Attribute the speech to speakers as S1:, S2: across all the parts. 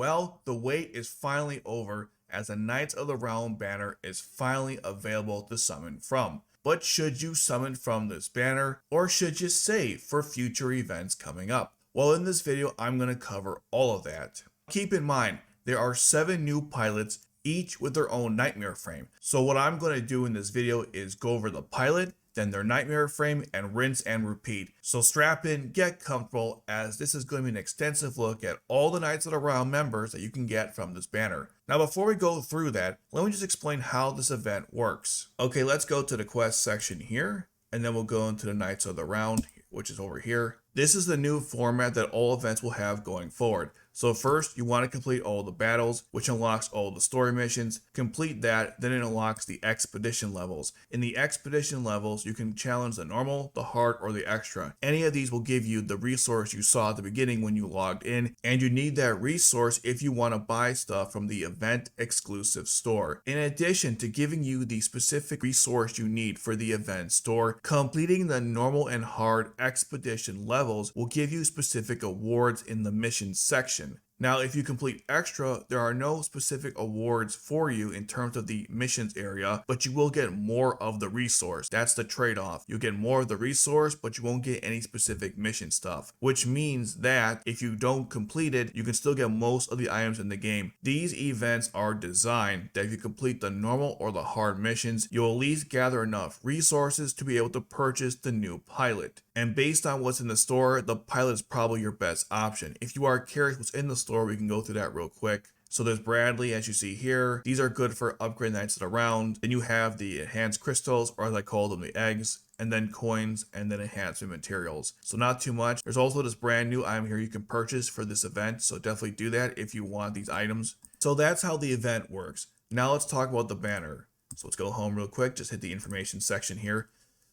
S1: Well, the wait is finally over as the Knights of the Realm banner is finally available to summon from. But should you summon from this banner, or should you save for future events coming up? Well, in this video, I'm going to cover all of that. Keep in mind, there are 7 new pilots, each with their own nightmare frame. So what I'm going to do in this video is go over the pilot, then their nightmare frame, and rinse and repeat. So strap in, get comfortable, as this is going to be an extensive look at all the Knights of the Realm members that you can get from this banner. Now before we go through that, let me just explain how this event works. Okay, let's go to the quest section here, and then we'll go into the Knights of the Round, which is over here. This is the new format that all events will have going forward. So first, you want to complete all the battles, which unlocks all the story missions. Complete that, then it unlocks the expedition levels. In the expedition levels, you can challenge the normal, the hard, or the extra. Any of these will give you the resource you saw at the beginning when you logged in, and you need that resource if you want to buy stuff from the event exclusive store. In addition to giving you the specific resource you need for the event store, completing the normal and hard expedition levels will give you specific awards in the mission section. Now, if you complete extra, there are no specific awards for you in terms of the missions area, but you will get more of the resource. That's the trade-off. You get more of the resource, but you won't get any specific mission stuff, which means that if you don't complete it, you can still get most of the items in the game. These events are designed that if you complete the normal or the hard missions, you'll at least gather enough resources to be able to purchase the new pilot. And based on what's in the store, the pilot is probably your best option. If you are curious what's in the store, we can go through that real quick. So there's Bradley, as you see here. These are good for upgrading Knights of the Round. Then you have the enhanced crystals, or as I call them, the eggs, and then coins, and then enhancement materials. So not too much. There's also this brand new item here you can purchase for this event, so definitely do that if you want these items. So that's how the event works. Now let's talk about the banner. So let's go home real quick, just hit the information section here.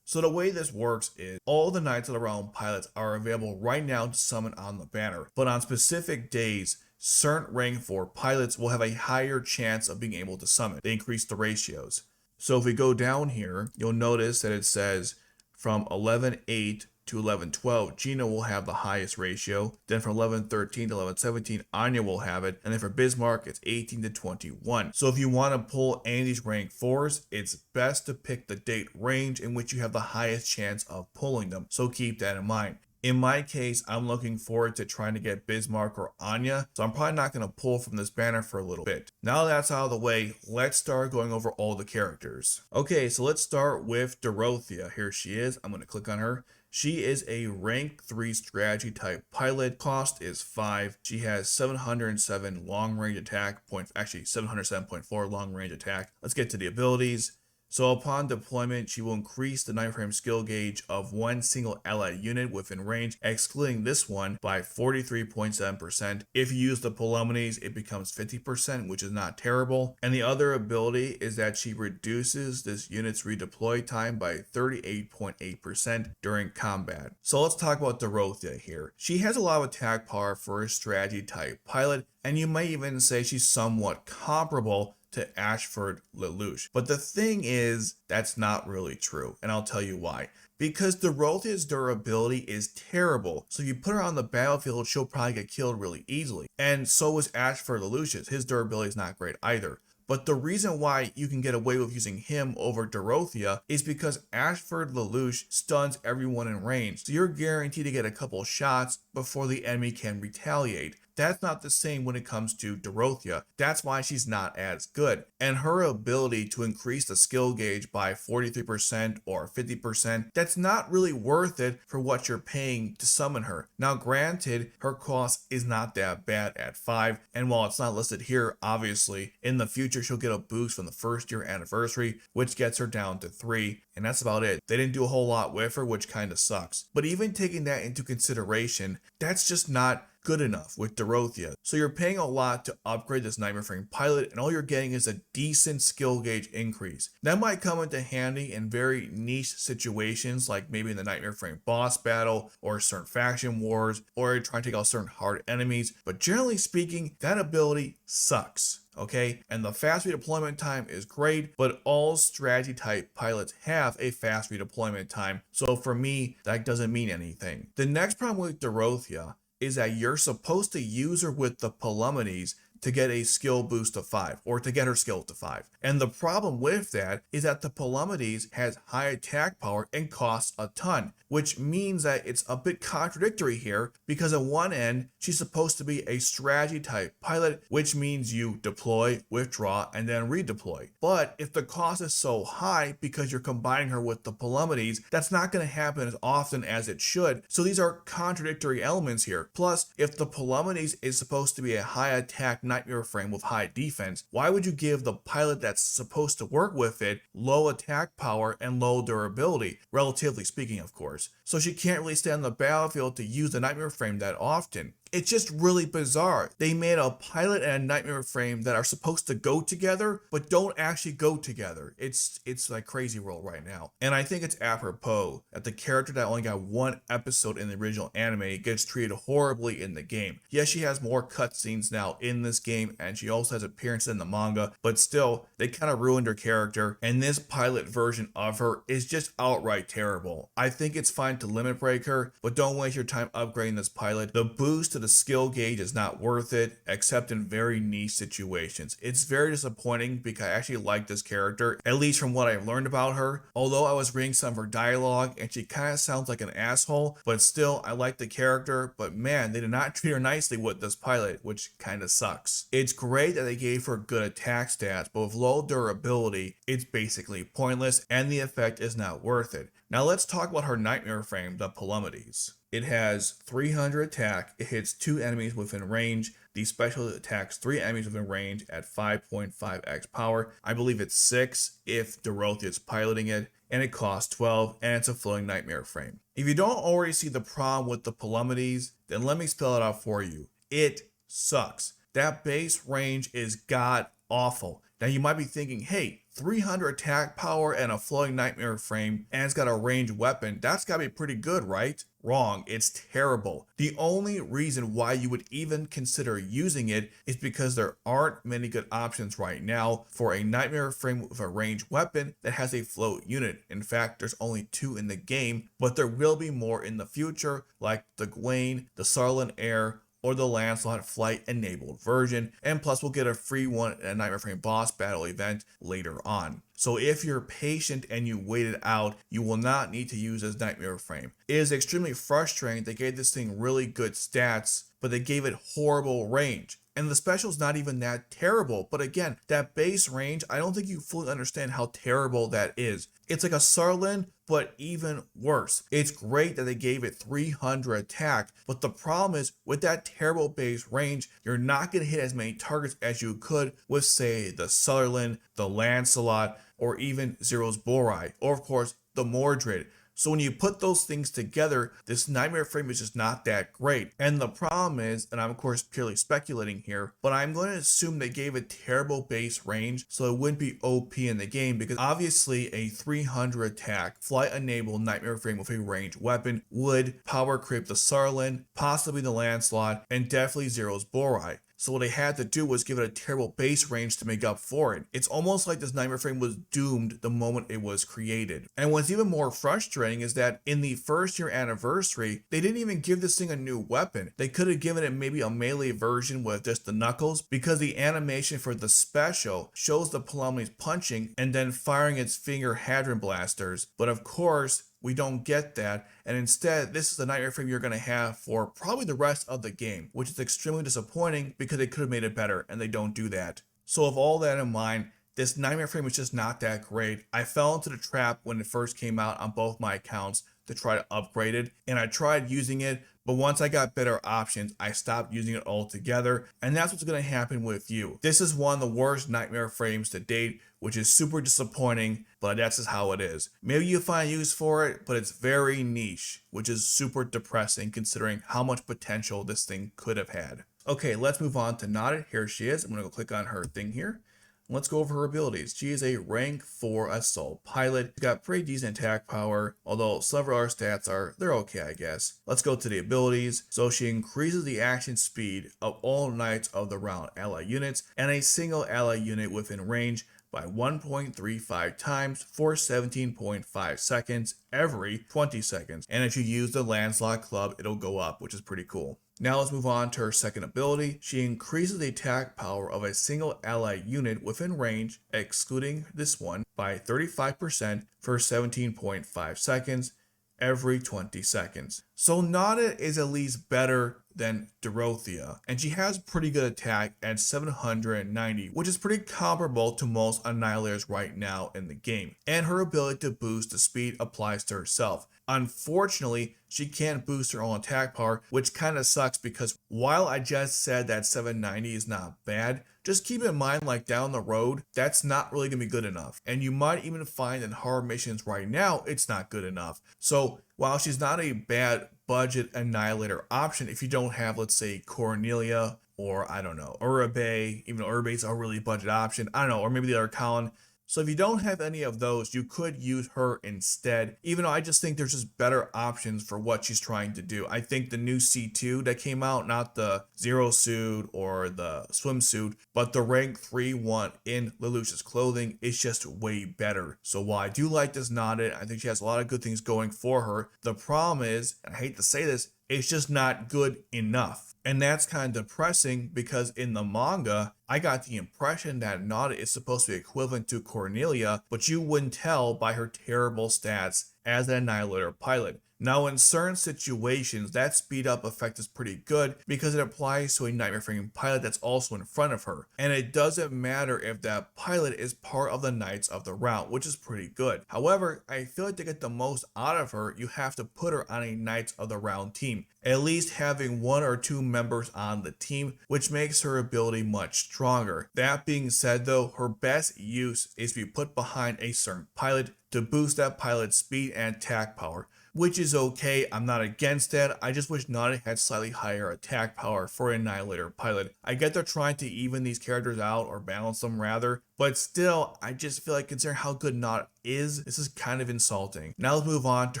S1: So the way this works is all the Knights of the Realm pilots are available right now to summon on the banner, but on specific days, certain rank 4 pilots will have a higher chance of being able to summon. They increase the ratios. So if we go down here, you'll notice that it says from 11-8 to 11-12, Gino will have the highest ratio. Then from 11-13 to 11-17, Anya will have it. And then for Bismarck, it's 18 to 21. So if you want to pull any of these rank 4s, it's best to pick the date range in which you have the highest chance of pulling them. So keep that in mind. In my case, I'm looking forward to trying to get Bismarck or Anya, so I'm probably not going to pull from this banner for a little bit. Now that's out of the way, let's start going over all the characters. Okay, so let's start with Dorothea. Here she is. I'm going to click on her. She is a rank 3 strategy type pilot. Cost is 5. She has 707 long range attack, 707.4 long range attack. Let's get to the abilities. So upon deployment, she will increase the nightmare frame skill gauge of one single allied unit within range, excluding this one, by 43.7%. If you use the Palomides, it becomes 50%, which is not terrible. And the other ability is that she reduces this unit's redeploy time by 38.8% during combat. So let's talk about Dorothea here. She has a lot of attack power for a strategy type pilot, and you might even say she's somewhat comparable to Ashford Lelouch. But the thing is, that's not really true, and I'll tell you why. Because Dorothea's durability is terrible, so if you put her on the battlefield, she'll probably get killed really easily. And so is Ashford Lelouch's. His durability is not great either. But the reason why you can get away with using him over Dorothea is because Ashford Lelouch stuns everyone in range, so you're guaranteed to get a couple shots before the enemy can retaliate. That's not the same when it comes to Dorothea. That's why she's not as good. And her ability to increase the skill gauge by 43% or 50%, that's not really worth it for what you're paying to summon her. Now granted, her cost is not that bad at 5, and while it's not listed here, obviously, in the future she'll get a boost from the first year anniversary, which gets her down to 3, and that's about it. They didn't do a whole lot with her, which kind of sucks. But even taking that into consideration, that's just not good enough with Dorothea. So you're paying a lot to upgrade this Nightmare Frame pilot, and all you're getting is a decent skill gauge increase. That might come into handy in very niche situations, like maybe in the Nightmare Frame boss battle, or certain faction wars, or trying to take out certain hard enemies, but generally speaking, that ability sucks. Okay, and the fast redeployment time is great, but all strategy type pilots have a fast redeployment time, so for me that doesn't mean anything. The next problem with Dorothea is that you're supposed to use her with the Palomides to get a skill boost to 5, or to get her skill to 5. And the problem with that is that the Palomides has high attack power and costs a ton, which means that it's a bit contradictory here, because on one end, she's supposed to be a strategy type pilot, which means you deploy, withdraw, and then redeploy. But if the cost is so high because you're combining her with the Palomides, that's not going to happen as often as it should. So these are contradictory elements here. Plus, if the Palomides is supposed to be a high attack nightmare frame with high defense, why would you give the pilot that's supposed to work with it low attack power and low durability, relatively speaking, of course? So she can't really stay on the battlefield to use the nightmare frame that often. It's just really bizarre. They made a pilot and a nightmare frame that are supposed to go together, but don't actually go together. It's like crazy world right now. And I think it's apropos that the character that only got one episode in the original anime gets treated horribly in the game. Yes, she has more cutscenes now in this game, and she also has appearances in the manga, but still, they kind of ruined her character, and this pilot version of her is just outright terrible. I think it's fine to limit break her, but don't waste your time upgrading this pilot. The boost to the skill gauge is not worth it, except in very niche situations. It's very disappointing because I actually like this character, at least from what I've learned about her. Although I was reading some of her dialogue and she kind of sounds like an asshole, but still I like the character. But man, they did not treat her nicely with this pilot, which kind of sucks. It's great that they gave her good attack stats, but with low durability, it's basically pointless and the effect is not worth it. Now let's talk about her nightmare frame, the Palomides. It has 300 attack, it hits 2 enemies within range. The special attacks 3 enemies within range at 5.5x power. I believe it's 6 if Dorothea is piloting it, and it costs 12, and it's a floating nightmare frame. If you don't already see the problem with the Palomides, then let me spell it out for you. It sucks. That base range is god awful. Now you might be thinking, hey, 300 attack power and a floating nightmare frame, and it's got a ranged weapon, that's gotta be pretty good, right? Wrong, it's terrible. The only reason why you would even consider using it is because there aren't many good options right now for a nightmare frame with a ranged weapon that has a float unit. In fact, there's only 2 in the game, but there will be more in the future, like the Gawain, the Sarlin Air, or the Lancelot flight enabled version, and plus we'll get a free one in a nightmare frame boss battle event later on. So if you're patient and you wait it out, you will not need to use this nightmare frame. It is extremely frustrating. They gave this thing really good stats, but they gave it horrible range. And the special's not even that terrible, but again, that base range, I don't think you fully understand how terrible that is. It's like a Sarlin, but even worse. It's great that they gave it 300 attack, but the problem is with that terrible base range, you're not going to hit as many targets as you could with, say, the Sutherland, the Lancelot, or even Zero's Borai, or of course, the Mordred. So when you put those things together, this nightmare frame is just not that great. And the problem is, and I'm of course purely speculating here, but I'm going to assume they gave a terrible base range so it wouldn't be OP in the game, because obviously a 300 attack flight enabled nightmare frame with a ranged weapon would power creep the Sarlin, possibly the Lancelot, and definitely Zero's Borai. So what they had to do was give it a terrible base range to make up for it. It's almost like this nightmare frame was doomed the moment it was created. And what's even more frustrating is that in the first year anniversary, they didn't even give this thing a new weapon. They could have given it maybe a melee version with just the knuckles, because the animation for the special shows the Palomides punching and then firing its finger hadron blasters. But of course, we don't get that, and instead this is the nightmare frame you're going to have for probably the rest of the game, which is extremely disappointing because they could have made it better, and they don't do that. So with all that in mind, this nightmare frame is just not that great. I fell into the trap when it first came out on both my accounts to try to upgrade it, and I tried using it, but once I got better options, I stopped using it altogether, and that's what's going to happen with you. This is one of the worst nightmare frames to date, which is super disappointing, but that's just how it is. Maybe you find use for it, but it's very niche, which is super depressing considering how much potential this thing could have had. Okay, let's move on to Nonnette. Here she is. I'm going to go click on her thing here. Let's go over her abilities. She is a rank 4 assault pilot. She's got pretty decent attack power, although several other stats they're okay, I guess. Let's go to the abilities. So she increases the action speed of all Knights of the Round ally units and a single ally unit within range by 1.35 times for 17.5 seconds every 20 seconds. And if you use the Lancelot Club, it'll go up, which is pretty cool. Now let's move on to her second ability. She increases the attack power of a single ally unit within range, excluding this one, by 35% for 17.5 seconds every 20 seconds. So Nonnette is at least better than Dorothea, and she has pretty good attack at 790, which is pretty comparable to most Annihilators right now in the game, and her ability to boost the speed applies to herself. Unfortunately, she can't boost her own attack power, which kind of sucks because while I just said that 790 is not bad, just keep in mind like down the road, that's not really going to be good enough. And you might even find in hard missions right now, it's not good enough. So while she's not a bad budget Annihilator option, if you don't have, let's say, Cornelia or I don't know, Uribe, even though Uribe's a really budget option, I don't know, or maybe the other Colin. So if you don't have any of those, you could use her instead, even though I just think there's just better options for what she's trying to do. I think the new C2 that came out, not the Zero suit or the swimsuit, but the rank 3 one in Lelouch's clothing is just way better. So while I do like this Nonnette, I think she has a lot of good things going for her. The problem is, and I hate to say this, it's just not good enough. And that's kind of depressing because in the manga, I got the impression that Nonnette is supposed to be equivalent to Cornelia, but you wouldn't tell by her terrible stats as an Annihilator pilot. Now in certain situations, that speed up effect is pretty good because it applies to a Nightmare Frame pilot that's also in front of her. And it doesn't matter if that pilot is part of the Knights of the Round, which is pretty good. However, I feel like to get the most out of her, you have to put her on a Knights of the Round team. At least having 1 or 2 members on the team, which makes her ability much stronger. That being said though, her best use is to be put behind a certain pilot to boost that pilot's speed and attack power, which is okay. I'm not against that. I just wish Nonnette had slightly higher attack power for an Annihilator pilot. I get they're trying to even these characters out or balance them rather, but still, I just feel like considering how good Nonnette is, this is kind of insulting. Now let's move on to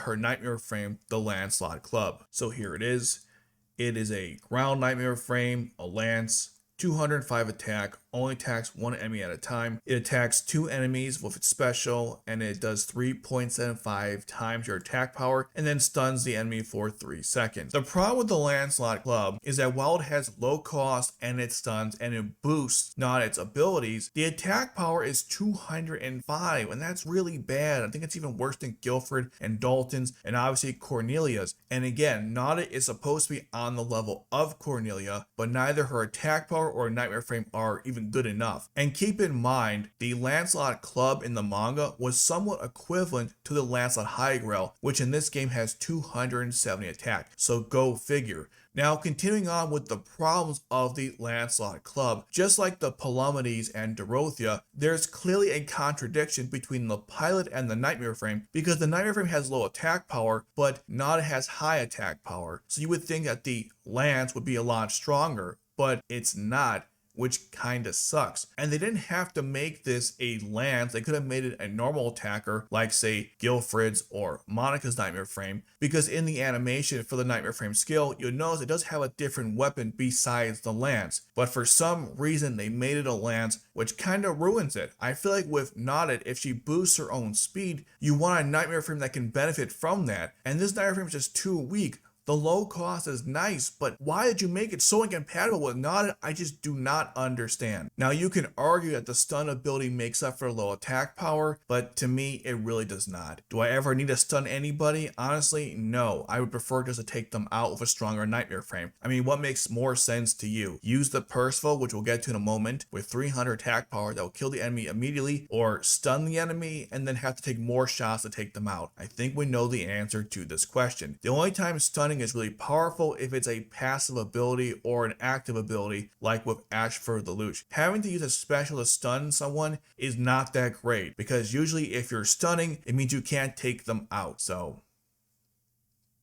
S1: her Nightmare Frame, the Lancelot Club. So here it is. It is a ground Nightmare Frame, a lance, 205 attack, only attacks 1 enemy at a time. It attacks 2 enemies with its special, and it does 3.75 times your attack power, and then stuns the enemy for 3 seconds. The problem with the Lancelot Club is that while it has low cost and it stuns and it boosts not its abilities, the attack power is 205, and that's really bad. I think it's even worse than Guilford and Dalton's, and obviously Cornelia's. And again, Nonnette is supposed to be on the level of Cornelia, but neither her attack power or Nightmare Frame are even good enough. And keep in mind, the Lancelot Club in the manga was somewhat equivalent to the Lancelot High Grail, which in this game has 270 attack. So go figure. Now continuing on with the problems of the Lancelot Club, just like the Palomides and Dorothea, there's clearly a contradiction between the pilot and the Nightmare Frame because the Nightmare Frame has low attack power, but Nonnette has high attack power. So you would think that the lance would be a lot stronger, but it's not, which kinda sucks. And they didn't have to make this a lance, they could have made it a normal attacker like say Guilfred's or Monica's Nightmare Frame, because in the animation for the Nightmare Frame skill, you'll notice it does have a different weapon besides the lance, but for some reason they made it a lance, which kinda ruins it. I feel like with Nonnette, if she boosts her own speed, you want a Nightmare Frame that can benefit from that, and this Nightmare Frame is just too weak. The low cost is nice, but why did you make it so incompatible with Nonnette? I just do not understand. Now you can argue that the stun ability makes up for low attack power, but to me it really does not. Do I ever need to stun anybody? Honestly, no. I would prefer just to take them out with a stronger Nightmare Frame. I mean, what makes more sense to you? Use the Percival, which we'll get to in a moment, with 300 attack power that will kill the enemy immediately, or stun the enemy and then have to take more shots to take them out. I think we know the answer to this question. The only time stunning is really powerful if it's a passive ability or an active ability like with Ashford the Lelouch. Having to use a special to stun someone is not that great because usually if you're stunning it means you can't take them out. So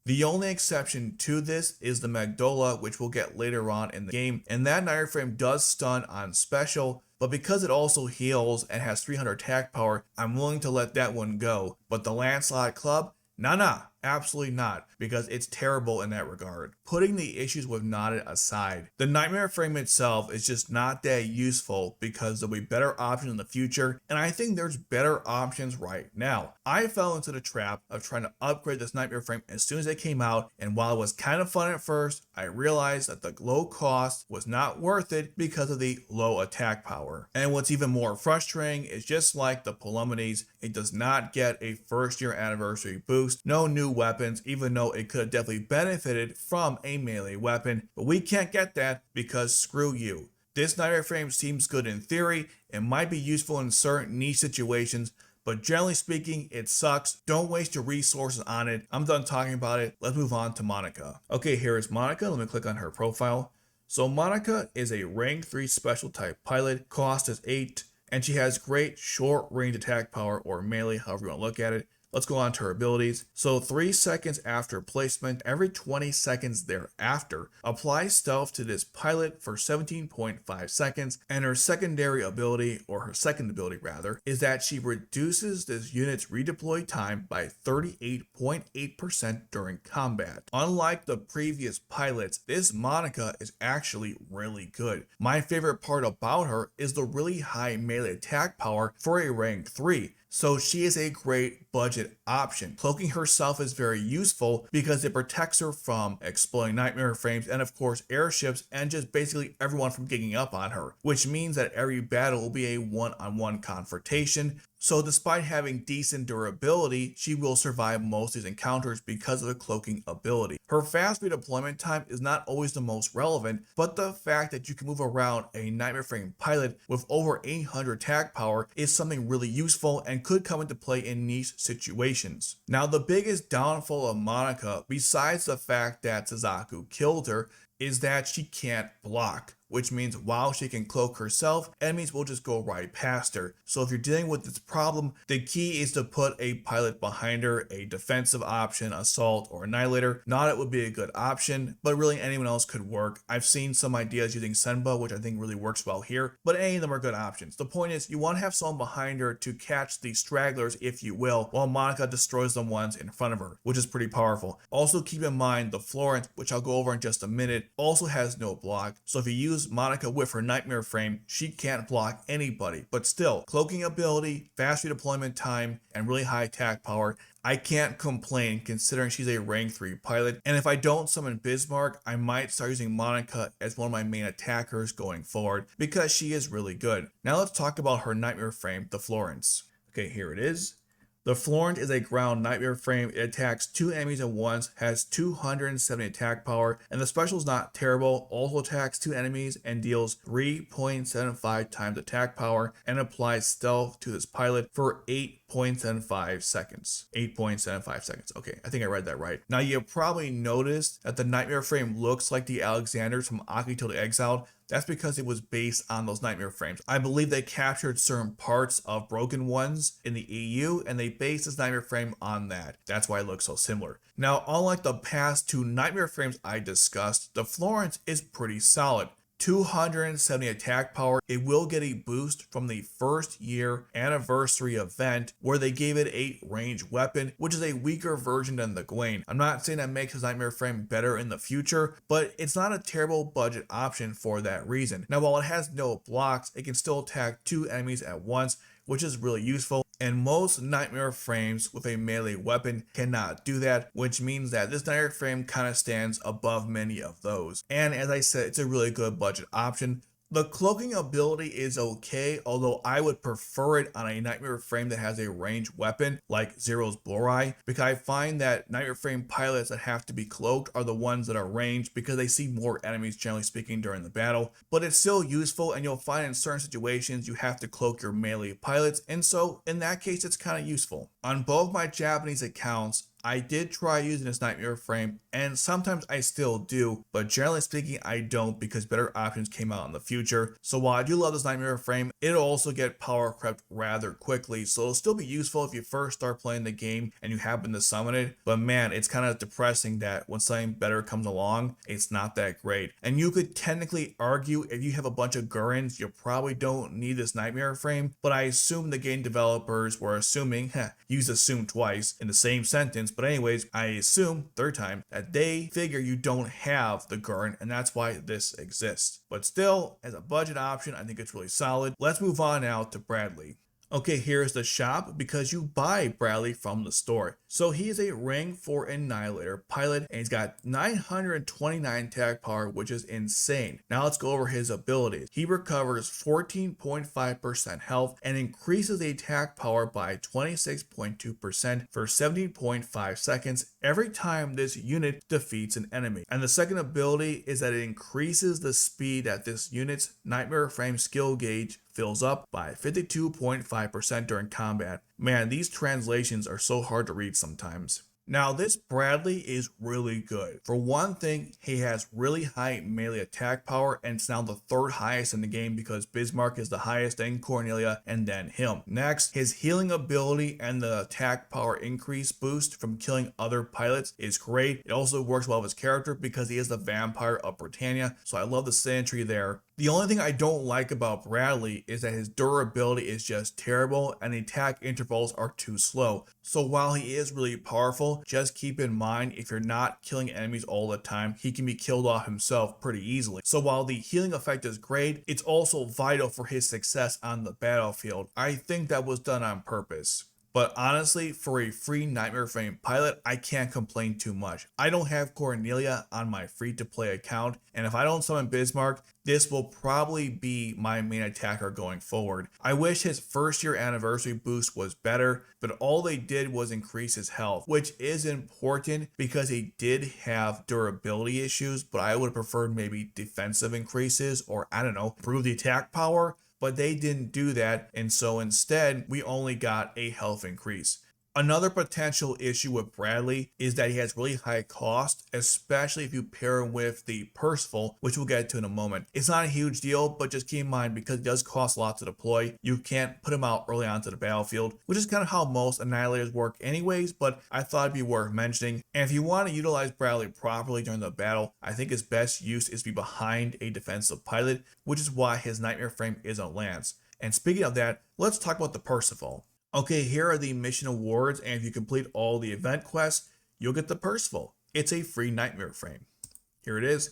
S1: the only exception to this is the Magdola, which we'll get later on in the game, and that Nightmare Frame does stun on special, but because it also heals and has 300 attack power, I'm willing to let that one go. But the Lancelot Club, nah, Absolutely not, because it's terrible in that regard. Putting the issues with Nonnette aside, the nightmare frame itself is just not that useful because there'll be better options in the future, and I think there's better options right now. I fell into the trap of trying to upgrade this nightmare frame as soon as it came out, and while it was kind of fun at first, I realized that the low cost was not worth it because of the low attack power. And what's even more frustrating is, just like the Palomedis, it does not get a first year anniversary boost, no new weapons, even though it could have definitely benefited from a melee weapon, but we can't get that because screw you. This nightmare frame seems good in theory, it might be useful in certain niche situations, but generally speaking, it sucks. Don't waste your resources on it. I'm done talking about it. Let's move on to Monica. Okay, here is Monica. Let me click on her profile. So Monica is a rank 3 special type pilot, cost is 8, and she has great short range attack power, or melee, however you want to look at it. Let's go on to her abilities. So 3 seconds after placement, every 20 seconds thereafter, apply stealth to this pilot for 17.5 seconds, and her secondary ability, or her second ability rather, is that she reduces this unit's redeploy time by 38.8% during combat. Unlike the previous pilots, this Monica is actually really good. My favorite part about her is the really high melee attack power for a rank 3. So she is a great budget option. Cloaking herself is very useful because it protects her from exploding nightmare frames and of course airships and just basically everyone from ganging up on her, which means that every battle will be a one-on-one confrontation. So despite having decent durability, she will survive most of these encounters because of the cloaking ability. Her fast redeployment time is not always the most relevant, but the fact that you can move around a nightmare frame pilot with over 800 attack power is something really useful and could come into play in niche situations. Now the biggest downfall of Monica, besides the fact that Suzaku killed her, is that she can't block, which means while she can cloak herself, enemies will just go right past her. So if you're dealing with this problem, the key is to put a pilot behind her, a defensive option, assault, or annihilator. Not it would be a good option, but really anyone else could work. I've seen some ideas using Senba, which I think really works well here, but any of them are good options. The point is, you want to have someone behind her to catch the stragglers, if you will, while Monica destroys the ones in front of her, which is pretty powerful. Also keep in mind the Florence, which I'll go over in just a minute, also has no block, so if you use Monica with her nightmare frame, she can't block anybody, but still, cloaking ability, fast redeployment time, and really high attack power, I can't complain considering she's a rank 3 pilot, and if I don't summon Bismarck, I might start using Monica as one of my main attackers going forward because she is really good. Now let's talk about her nightmare frame, the Florence. Okay, here it is. The Florence is a ground nightmare frame. It attacks 2 enemies at once, has 270 attack power, and the special is not terrible. Also attacks 2 enemies and deals 3.75 times attack power, and applies stealth to this pilot for 8.75 seconds. 8.75 seconds. Okay, I think I read that right. Now you probably noticed that the nightmare frame looks like the Alexanders from Akito the Exiled. That's because it was based on those nightmare frames. I believe they captured certain parts of broken ones in the EU and they based this nightmare frame on that. That's why it looks so similar. Now, unlike the past 2 nightmare frames I discussed, the Florence is pretty solid. 270 attack power. It will get a boost from the first year anniversary event where they gave it a ranged weapon, which is a weaker version than the Gawain. I'm not saying that makes his nightmare frame better in the future, but it's not a terrible budget option for that reason. Now, while it has no blocks, it can still attack 2 enemies at once, which is really useful, and most nightmare frames with a melee weapon cannot do that, which means that this nightmare frame kind of stands above many of those. And as I said, it's a really good budget option. The cloaking ability is okay, although I would prefer it on a nightmare frame that has a ranged weapon like Zero's Blori, because I find that nightmare frame pilots that have to be cloaked are the ones that are ranged because they see more enemies generally speaking during the battle. But it's still useful, and you'll find in certain situations you have to cloak your melee pilots, and so in that case it's kind of useful. On both my Japanese accounts, I did try using this nightmare frame, and sometimes I still do, but generally speaking I don't because better options came out in the future. So while I do love this nightmare frame, it'll also get power crept rather quickly, so it'll still be useful if you first start playing the game and you happen to summon it, but man, it's kind of depressing that when something better comes along, it's not that great. And you could technically argue if you have a bunch of Gurrens, you probably don't need this nightmare frame, but I assume the game developers were assuming, use assume twice in the same sentence, opinions, but anyways, I assume, third time, that they figure you don't have the Gurn, and that's why this exists. But still, as a budget option, I think it's really solid. Let's move on now to Bradley. Okay, here's the shop because you buy Bradley from the store. So he is a rank 4 Annihilator pilot and he's got 929 attack power, which is insane. Now let's go over his abilities. He recovers 14.5% health and increases the attack power by 26.2% for 17.5 seconds every time this unit defeats an enemy. And the second ability is that it increases the speed that this unit's Nightmare Frame skill gauge fills up by 52.5% during combat. Man, these translations are so hard to read sometimes. Now this Bradley is really good. For one thing, he has really high melee attack power and it's now the third highest in the game because Bismarck is the highest, then Cornelia, and then him. Next, his healing ability and the attack power increase boost from killing other pilots is great. It also works well with his character because he is the vampire of Britannia, so I love the symmetry there. The only thing I don't like about Bradley is that his durability is just terrible and the attack intervals are too slow. So while he is really powerful, just keep in mind if you're not killing enemies all the time, he can be killed off himself pretty easily. So while the healing effect is great, it's also vital for his success on the battlefield. I think that was done on purpose. But honestly, for a free Nightmare Frame pilot, I can't complain too much. I don't have Cornelia on my free-to-play account, and if I don't summon Bismarck, this will probably be my main attacker going forward. I wish his first year anniversary boost was better, but all they did was increase his health, which is important because he did have durability issues, but I would have preferred maybe defensive increases or, I don't know, improve the attack power. But they didn't do that, and so instead we only got a health increase. Another potential issue with Bradley is that he has really high cost, especially if you pair him with the Percival, which we'll get to in a moment. It's not a huge deal, but just keep in mind because it does cost a lot to deploy, you can't put him out early onto the battlefield, which is kind of how most Annihilators work anyways, but I thought it'd be worth mentioning. And if you want to utilize Bradley properly during the battle, I think his best use is to be behind a defensive pilot, which is why his Nightmare Frame is a Lance. And speaking of that, let's talk about the Percival. Okay, here are the mission awards, and if you complete all the event quests, you'll get the Percival. It's a free Nightmare Frame. Here it is.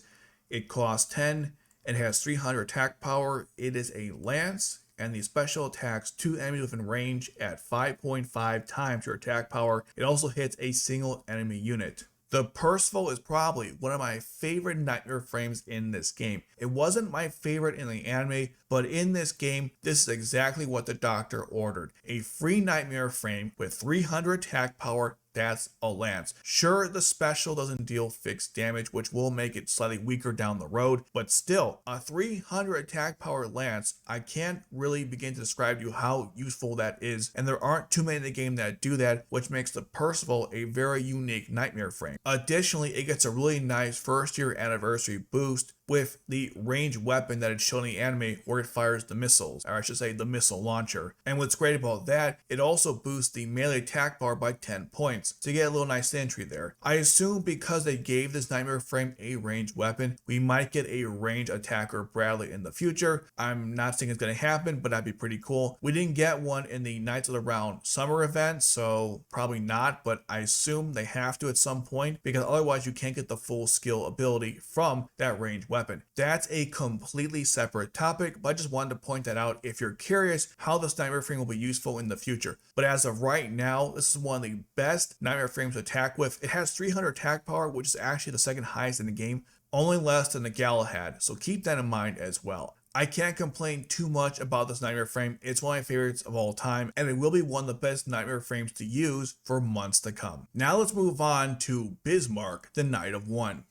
S1: It costs 10, it has 300 attack power, it is a Lance, and the special attacks 2 enemies within range at 5.5 times your attack power. It also hits a single enemy unit. The Percival is probably one of my favorite Nightmare Frames in this game. It wasn't my favorite in the anime, but in this game, this is exactly what the doctor ordered. A free Nightmare Frame with 300 attack power. That's a Lance. Sure, the special doesn't deal fixed damage, which will make it slightly weaker down the road, but still, a 300 attack power Lance, I can't really begin to describe to you how useful that is, and there aren't too many in the game that do that, which makes the Percival a very unique Nightmare Frame. Additionally, it gets a really nice first year anniversary boost with the ranged weapon that is shown in the anime where it fires the missiles, or I should say the missile launcher. And what's great about that, it also boosts the melee attack bar by 10 points, so you get a little nice entry there. I assume because they gave this Nightmare Frame a ranged weapon, we might get a ranged attacker Bradley in the future. I'm not saying it's going to happen, but that'd be pretty cool. We didn't get one in the Knights of the Round summer event, so probably not, but I assume they have to at some point, because otherwise you can't get the full skill ability from that ranged weapon. That's a completely separate topic, but I just wanted to point that out if you're curious how this Nightmare Frame will be useful in the future. But as of right now, this is one of the best Nightmare Frames to attack with. It has 300 attack power, which is actually the second highest in the game, only less than the Galahad, so keep that in mind as well. I can't complain too much about this Nightmare Frame. It's one of my favorites of all time, and it will be one of the best Nightmare Frames to use for months to come. Now let's move on to Bismarck, the Knight of One.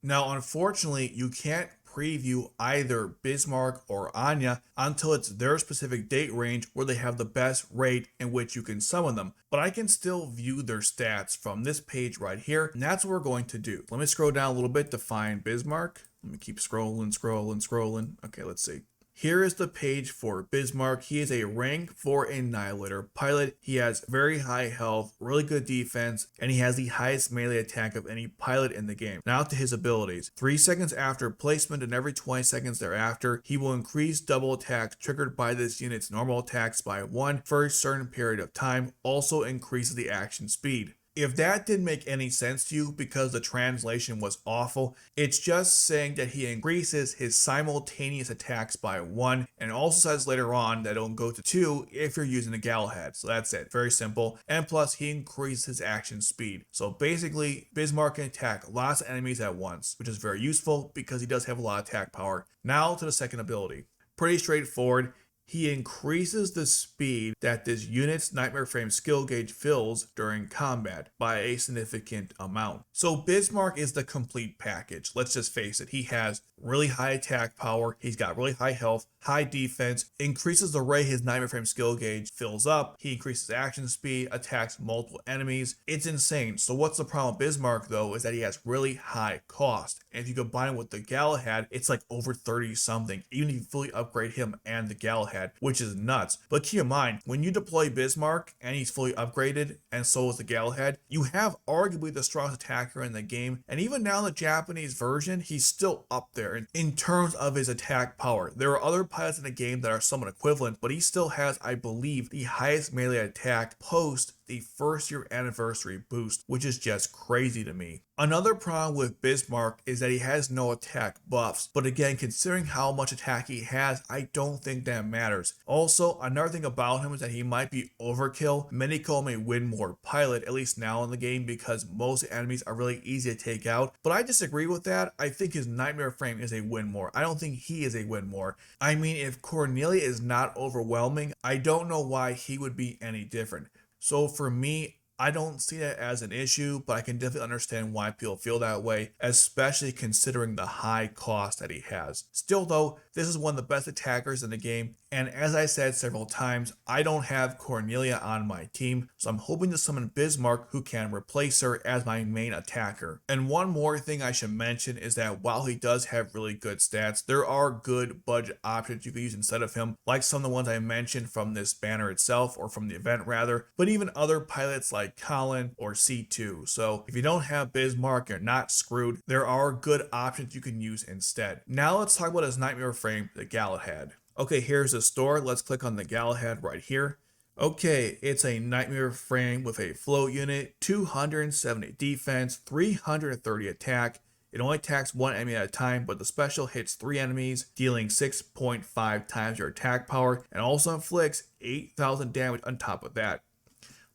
S1: Now, unfortunately, you can't preview either Bismarck or Anya until it's their specific date range where they have the best rate in which you can summon them. But I can still view their stats from this page right here, and that's what we're going to do. Let me scroll down a little bit to find Bismarck. Let me keep scrolling. Okay, let's see. Here is the page for Bismarck. He is a rank 4 Annihilator pilot. He has very high health, really good defense, and he has the highest melee attack of any pilot in the game. Now to his abilities. 3 seconds after placement and every 20 seconds thereafter, he will increase double attacks triggered by this unit's normal attacks by 1 for a certain period of time. Also increases the action speed. If that didn't make any sense to you because the translation was awful, it's just saying that he increases his simultaneous attacks by 1, and also says later on that it'll go to 2 if you're using the Galahad. So that's it, very simple. And plus he increases his action speed. So basically Bismarck can attack lots of enemies at once, which is very useful because he does have a lot of attack power. Now to the second ability. Pretty straightforward. He increases the speed that this unit's Nightmare Frame skill gauge fills during combat by a significant amount. So Bismarck is the complete package. Let's just face it, he has really high attack power, he's got really high health, high defense, increases the rate his Nightmare Frame skill gauge fills up, he increases action speed, attacks multiple enemies. It's insane. So what's the problem with Bismarck though is that he has really high cost. And if you combine it with the Galahad, it's like over 30 something, even if you fully upgrade him and the Galahad, which is nuts. But keep in mind, when you deploy Bismarck and he's fully upgraded, and so is the Galahad, you have arguably the strongest attacker in the game. And even now in the Japanese version, he's still up there in terms of his attack power. There are other pilots in the game that are somewhat equivalent, but he still has, I believe, the highest melee attack post the first year anniversary boost, which is just crazy to me. Another problem with Bismarck is that he has no attack buffs, but again, considering how much attack he has, I don't think that matters. Also, another thing about him is that he might be overkill. Many call him a win more pilot, at least now in the game, because most enemies are really easy to take out, but I disagree with that. I think his Nightmare Frame is a win more. I don't think he is a win more. I mean, if Cornelia is not overwhelming, I don't know why he would be any different. So for me, I don't see that as an issue, but I can definitely understand why people feel that way, especially considering the high cost that he has. Still though, this is one of the best attackers in the game, and as I said several times, I don't have Cornelia on my team, so I'm hoping to summon Bismarck who can replace her as my main attacker. And one more thing I should mention is that while he does have really good stats, there are good budget options you can use instead of him, like some of the ones I mentioned from this banner itself, or from the event rather, but even other pilots like Colin or C2. So if you don't have Bismarck, you're not screwed. There are good options you can use instead. Now let's talk about his Nightmare Frame, the Galahad. Okay, here's the store. Let's click on the Galahad right here. Okay, it's a Nightmare Frame with a float unit, 270 defense, 330 attack. It only attacks one enemy at a time, but the special hits 3 enemies, dealing 6.5 times your attack power, and also inflicts 8,000 damage on top of that.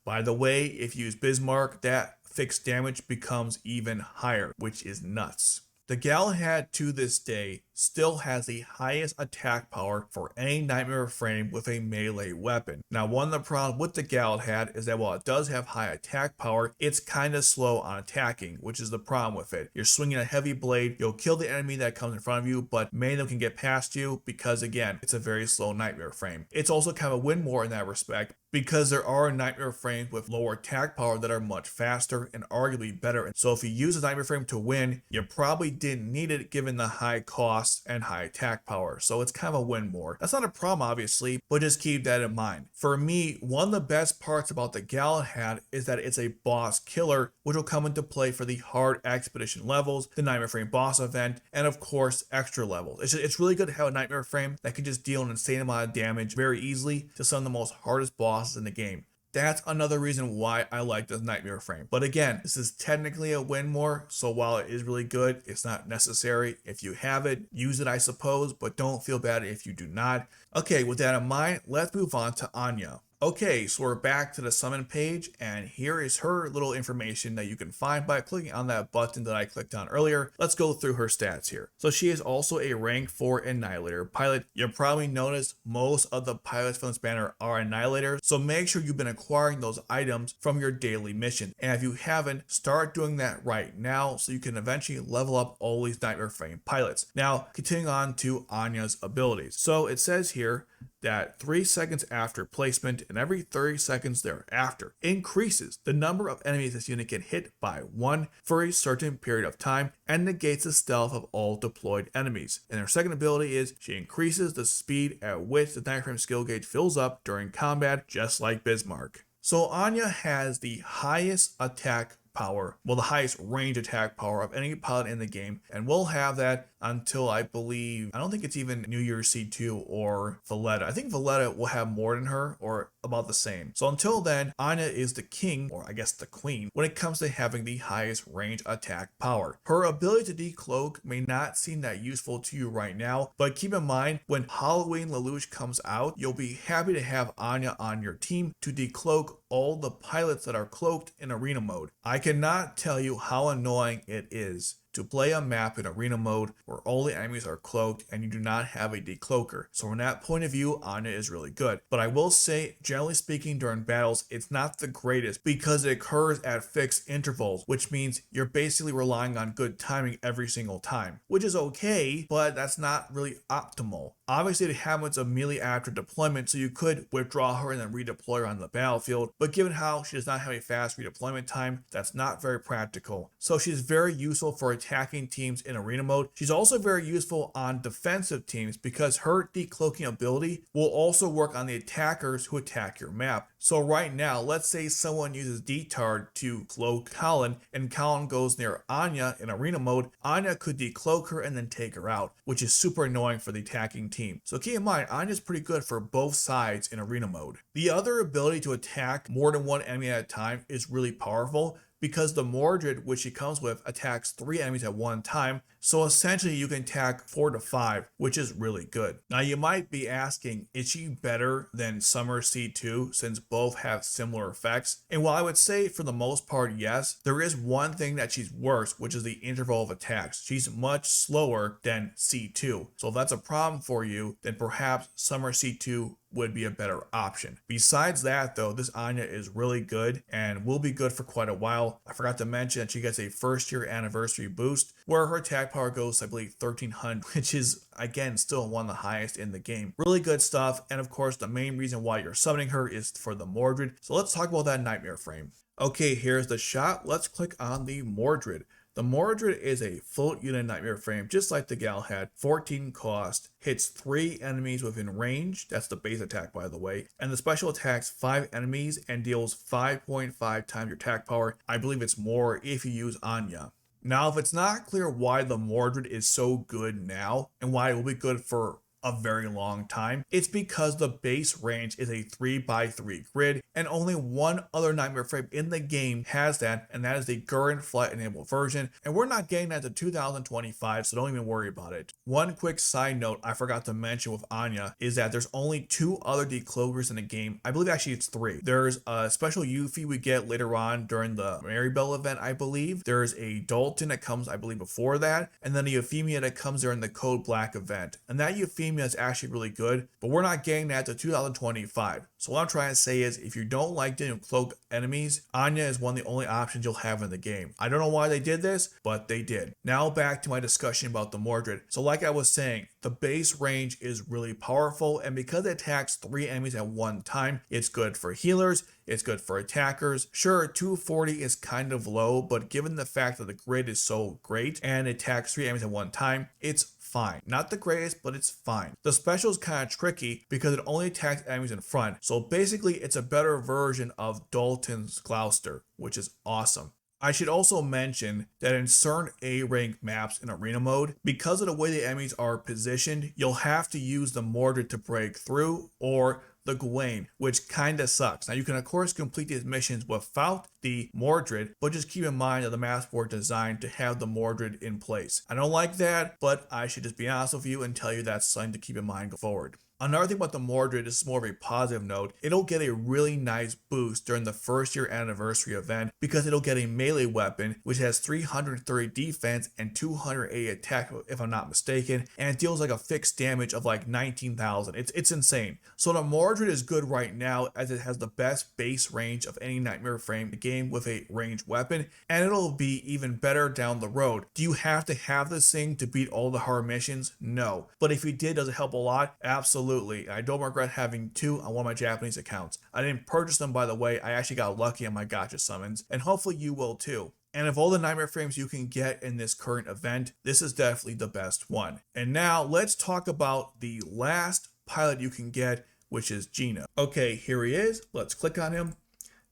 S1: By the way, if you use Bismarck, that fixed damage becomes even higher, which is nuts. The Galahad to this day still has the highest attack power for any Nightmare Frame with a melee weapon. Now, one of the problems with the Galahad is that while it does have high attack power, it's kind of slow on attacking, which is the problem with it. You're swinging a heavy blade, you'll kill the enemy that comes in front of you, but many of them can get past you because, again, it's a very slow Nightmare Frame. It's also kind of a win more in that respect, because there are Nightmare Frames with lower attack power that are much faster and arguably better. And so if you use a Nightmare Frame to win, you probably didn't need it given the high cost and high attack power. So it's kind of a win more. That's not a problem obviously, but just keep that in mind. For me, one of the best parts about the Galahad is that it's a boss killer, which will come into play for the hard expedition levels, the Nightmare Frame boss event, and of course extra levels. It's really good to have a Nightmare Frame that can just deal an insane amount of damage very easily to some of the most hardest bosses in the game. That's another reason why I like this Nightmare Frame. But again, this is technically a win more, so while it is really good, it's not necessary. If you have it, use it I suppose, but don't feel bad if you do not. Okay, with that in mind, let's move on to Anya. Okay, so we're back to the summon page, and here is her little information that you can find by clicking on that button that I clicked on earlier. Let's go through her stats here. So she is also a rank 4 Annihilator pilot. You'll probably notice most of the pilots from this banner are Annihilators, so make sure you've been acquiring those items from your daily mission. And if you haven't, start doing that right now so you can eventually level up all these Nightmare Frame pilots. Now, continuing on to Anya's abilities. So it says here that 3 seconds after placement and every 30 seconds thereafter increases the number of enemies this unit can hit by 1 for a certain period of time and negates the stealth of all deployed enemies. And her second ability is she increases the speed at which the Nightmare Frame skill gauge fills up during combat, just like Bismarck. So Anya has the highest attack power, well, the highest range attack power of any pilot in the game, and we'll have that until I don't think it's even New Year's C2 or Valletta. I think Valletta will have more than her, or about the same. So until then, Anya is the king, or I guess the queen, when it comes to having the highest range attack power. Her ability to decloak may not seem that useful to you right now, but keep in mind, when Halloween Lelouch comes out, you'll be happy to have Anya on your team to decloak all the pilots that are cloaked in arena mode. I cannot tell you how annoying it is to play a map in arena mode where all the enemies are cloaked and you do not have a decloaker. So from that point of view, Anya is really good. But I will say, generally speaking, during battles, it's not the greatest because it occurs at fixed intervals, which means you're basically relying on good timing every single time, which is okay, but that's not really optimal. Obviously, it happens immediately after deployment, so you could withdraw her and then redeploy her on the battlefield, but given how she does not have a fast redeployment time, that's not very practical. So she's very useful for attacking teams in arena mode. She's also very useful on defensive teams because her decloaking ability will also work on the attackers who attack your map. So right now, let's say someone uses Detard to cloak Colin, and Colin goes near Anya in arena mode. Anya could decloak her and then take her out, which is super annoying for the attacking team. So keep in mind, Anya's pretty good for both sides in arena mode. The other ability to attack more than one enemy at a time is really powerful, because the Mordred, which she comes with, attacks 3 enemies at one time, so essentially you can attack 4 to 5, which is really good. Now you might be asking, is she better than Summer C2 since both have similar effects? And while I would say for the most part yes, there is one thing that she's worse, which is the interval of attacks. She's much slower than C2, so if that's a problem for you, then perhaps Summer C2 would be a better option. Besides that though, this Anya is really good and will be good for quite a while. I forgot to mention that she gets a first year anniversary boost where her attack power goes to, I believe, 1300, which is again still one of the highest in the game. Really good stuff, and of course the main reason why you're summoning her is for the Mordred. So let's talk about that nightmare frame. Okay, here's the shot. Let's click on the Mordred. The Mordred is a float unit nightmare frame, just like the Galahad, 14 cost, hits 3 enemies within range, that's the base attack by the way, and the special attacks 5 enemies and deals 5.5 times your attack power. I believe it's more if you use Anya. Now, if it's not clear why the Mordred is so good now, and why it will be good for a very long time, it's because the base range is a 3x3 grid, and only one other nightmare frame in the game has that, and that is the current flight enabled version, and we're not getting that to 2025, so don't even worry about it. One quick side note I forgot to mention with Anya is that there's only 2 other decloakers in the game. I believe actually it's 3. There's a special Yuffie we get later on during the Maribel event, I believe. There's a Dalton that comes, I believe, before that, and then a Euphemia that comes during the Code Black event, and that Euphemia is actually really good, but we're not getting that to 2025. So what I'm trying to say is, if you don't like dealing with cloak enemies, Anya is one of the only options you'll have in the game. I don't know why they did this, but they did. Now back to my discussion about the Mordred. So like I was saying, the base range is really powerful, and because it attacks 3 enemies at one time, it's good for healers, it's good for attackers. Sure, 240 is kind of low, but given the fact that the grid is so great and it attacks 3 enemies at one time, it's fine. Not the greatest, but it's fine. The special is kind of tricky because it only attacks enemies in front, so basically it's a better version of Dalton's Gloucester, which is awesome. I should also mention that in certain A rank maps in arena mode, because of the way the enemies are positioned, you'll have to use the Mordred to break through, or the Gawain, which kinda sucks. Now you can of course complete these missions without the Mordred, but just keep in mind that the maps were designed to have the Mordred in place. I don't like that, but I should just be honest with you and tell you that's something to keep in mind going forward. Another thing about the Mordred, this is more of a positive note, it'll get a really nice boost during the first year anniversary event because it'll get a melee weapon which has 330 defense and 280 attack if I'm not mistaken, and it deals like a fixed damage of like 19,000. It's insane. So the Mordred is good right now as it has the best base range of any nightmare frame game with a ranged weapon, and it'll be even better down the road. Do you have to have this thing to beat all the hard missions? No. But if you did, does it help a lot? Absolutely. I don't regret having 2 on one of my Japanese accounts. I didn't purchase them, by the way. I actually got lucky on my gacha summons, and hopefully you will too. And of all the nightmare frames you can get in this current event, this is definitely the best one. And now let's talk about the last pilot you can get, which is Gino. Okay, here he is. Let's click on him.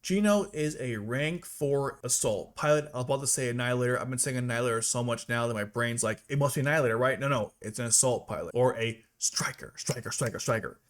S1: Gino is a rank 4 assault pilot. I was about to say Annihilator. I've been saying Annihilator so much now that my brain's like, it must be Annihilator, right? No, it's an assault pilot or a striker.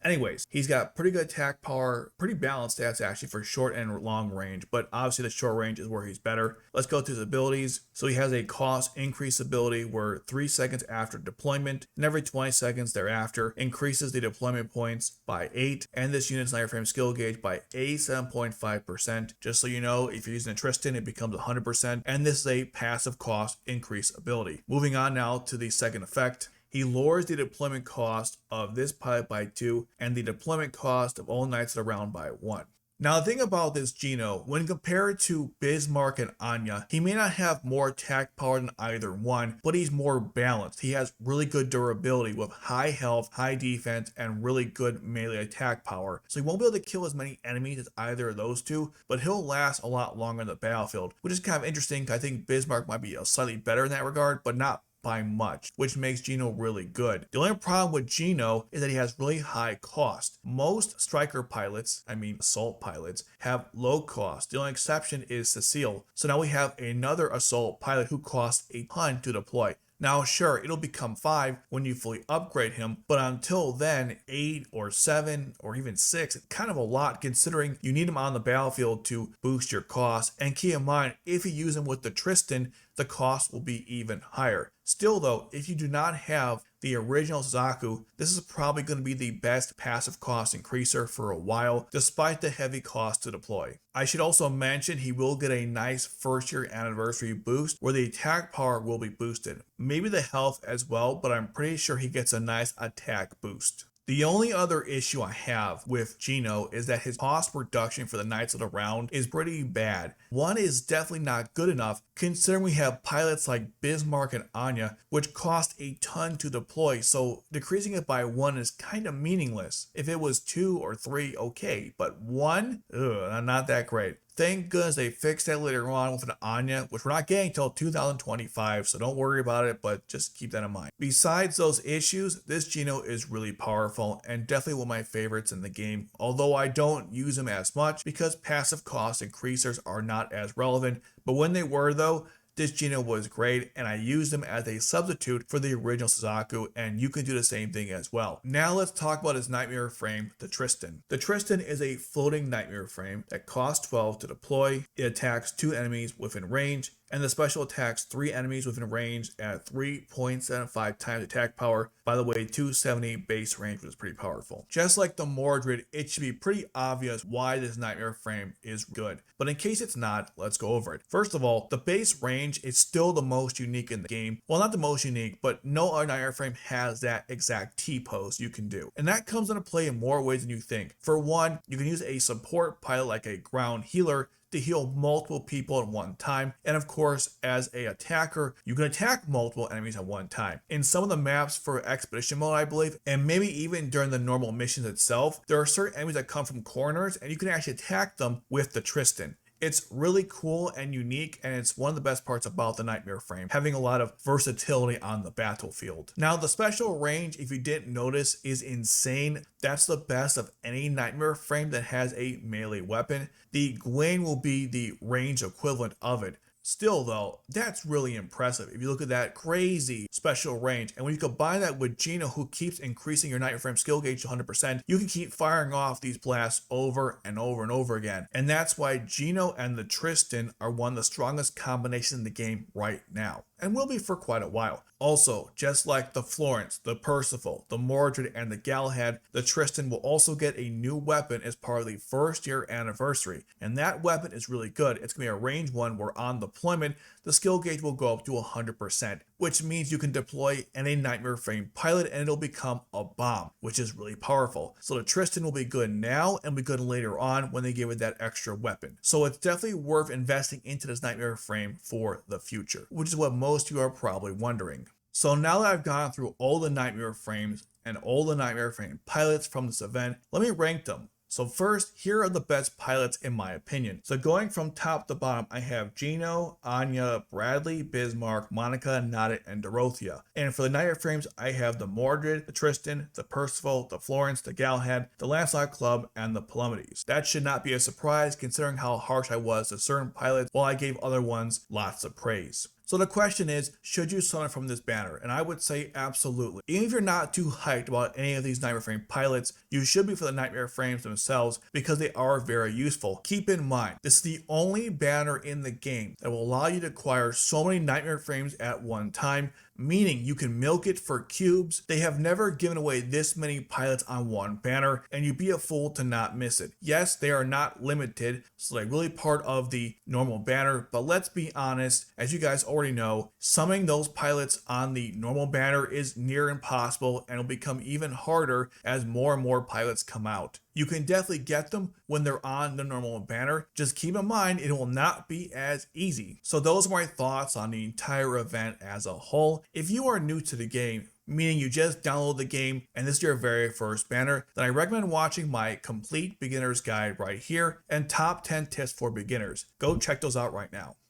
S1: Anyways, he's got pretty good attack power, pretty balanced stats actually for short and long range, but obviously the short range is where he's better. Let's go to his abilities. So he has a cost increase ability where 3 seconds after deployment and every 20 seconds thereafter increases the deployment points by 8 and this unit's Nightmare Frame skill gauge by 87.5%. Just so you know, if you're using a Tristan, it becomes 100%, and this is a passive cost increase ability. Moving on now to the second effect. He lowers the deployment cost of this pilot by 2 and the deployment cost of all knights of the round by 1. Now the thing about this Gino, when compared to Bismarck and Anya, he may not have more attack power than either one, but he's more balanced. He has really good durability with high health, high defense, and really good melee attack power. So he won't be able to kill as many enemies as either of those two, but he'll last a lot longer in the battlefield, which is kind of interesting. I think Bismarck might be slightly better in that regard, but not by much, which makes Gino really good. The only problem with Gino is that he has really high cost. Most striker pilots, assault pilots, have low cost. The only exception is Cecile. So now we have another assault pilot who costs a ton to deploy. Now sure, it'll become 5 when you fully upgrade him, but until then, 8 or 7 or even 6, kind of a lot considering you need him on the battlefield to boost your cost. And keep in mind, if you use him with the Tristan, the cost will be even higher. Still though, if you do not have the original Zaku, this is probably going to be the best passive cost increaser for a while, despite the heavy cost to deploy. I should also mention he will get a nice first year anniversary boost where the attack power will be boosted. Maybe the health as well, but I'm pretty sure he gets a nice attack boost. The only other issue I have with Gino is that his cost reduction for the Knights of the Round is pretty bad. One is definitely not good enough considering we have pilots like Bismarck and Anya which cost a ton to deploy, so decreasing it by 1 is kind of meaningless. If it was 2 or 3, okay, but 1? Not that great. Thank goodness they fixed that later on with an Anya, which we're not getting until 2025, so don't worry about it, but just keep that in mind. Besides those issues, this Gino is really powerful and definitely one of my favorites in the game, although I don't use him as much because passive cost increasers are not as relevant, but when they were though, this Gino was great and I used him as a substitute for the original Suzaku, and you can do the same thing as well. Now let's talk about his Nightmare frame, the Tristan. The Tristan is a floating Nightmare frame that costs 12 to deploy. It attacks 2 enemies within range, and the special attacks 3 enemies within range at 3.75 times attack power. By the way, 270 base range, which is pretty powerful. Just like the Mordred, it should be pretty obvious why this Nightmare frame is good. But in case it's not, let's go over it. First of all, the base range is still the most unique in the game. Well, not the most unique, but no other Nightmare frame has that exact T-pose you can do. And that comes into play in more ways than you think. For one, you can use a support pilot like a ground healer to heal multiple people at one time, and of course as a attacker you can attack multiple enemies at one time. In some of the maps for expedition mode I believe, and maybe even during the normal missions itself, there are certain enemies that come from corners and you can actually attack them with the Tristan. It's really cool and unique, and it's one of the best parts about the Nightmare frame, having a lot of versatility on the battlefield. Now the special range, if you didn't notice, is insane. That's the best of any Nightmare frame that has a melee weapon. The Gwen will be the range equivalent of it. Still though, that's really impressive if you look at that crazy special range, and when you combine that with Gino, who keeps increasing your Nightmare frame skill gauge to 100%, you can keep firing off these blasts over and over and over again. And that's why Gino and the Tristan are one of the strongest combinations in the game right now, and will be for quite a while. Also, just like the Florence, the Percival, the Mordred, and the Galahad, the Tristan will also get a new weapon as part of the first year anniversary, and that weapon is really good. It's going to be a range one where on deployment, the skill gauge will go up to 100%, which means you can deploy any Nightmare frame pilot and it'll become a bomb, which is really powerful. So the Tristan will be good now and be good later on when they give it that extra weapon. So it's definitely worth investing into this Nightmare frame for the future, which is what most of you are probably wondering. So now that I've gone through all the Nightmare frames and all the Nightmare frame pilots from this event, let me rank them. So first, here are the best pilots in my opinion. So going from top to bottom, I have Gino, Anya, Bradley, Bismarck, Monica, Nonnette, and Dorothea. And for the nightmare frames, I have the Mordred, the Tristan, the Percival, the Florence, the Galahad, the Lancelot Club, and the Palomedis. That should not be a surprise considering how harsh I was to certain pilots while I gave other ones lots of praise. So the question is, should you summon from this banner? And I would say absolutely. Even if you're not too hyped about any of these Nightmare Frame pilots, you should be for the Nightmare Frames themselves because they are very useful. Keep in mind, this is the only banner in the game that will allow you to acquire so many Nightmare Frames at one time, meaning you can milk it for cubes. They have never given away this many pilots on one banner, and you'd be a fool to not miss it. Yes, they are not limited, so they're really part of the normal banner, but let's be honest, as you guys already know, summoning those pilots on the normal banner is near impossible and will become even harder as more and more pilots come out. You can definitely get them when they're on the normal banner. Just keep in mind it will not be as easy. So those are my thoughts on the entire event as a whole. If you are new to the game, meaning you just download the game and this is your very first banner, then I recommend watching my complete beginner's guide right here and top 10 tips for beginners. Go check those out right now.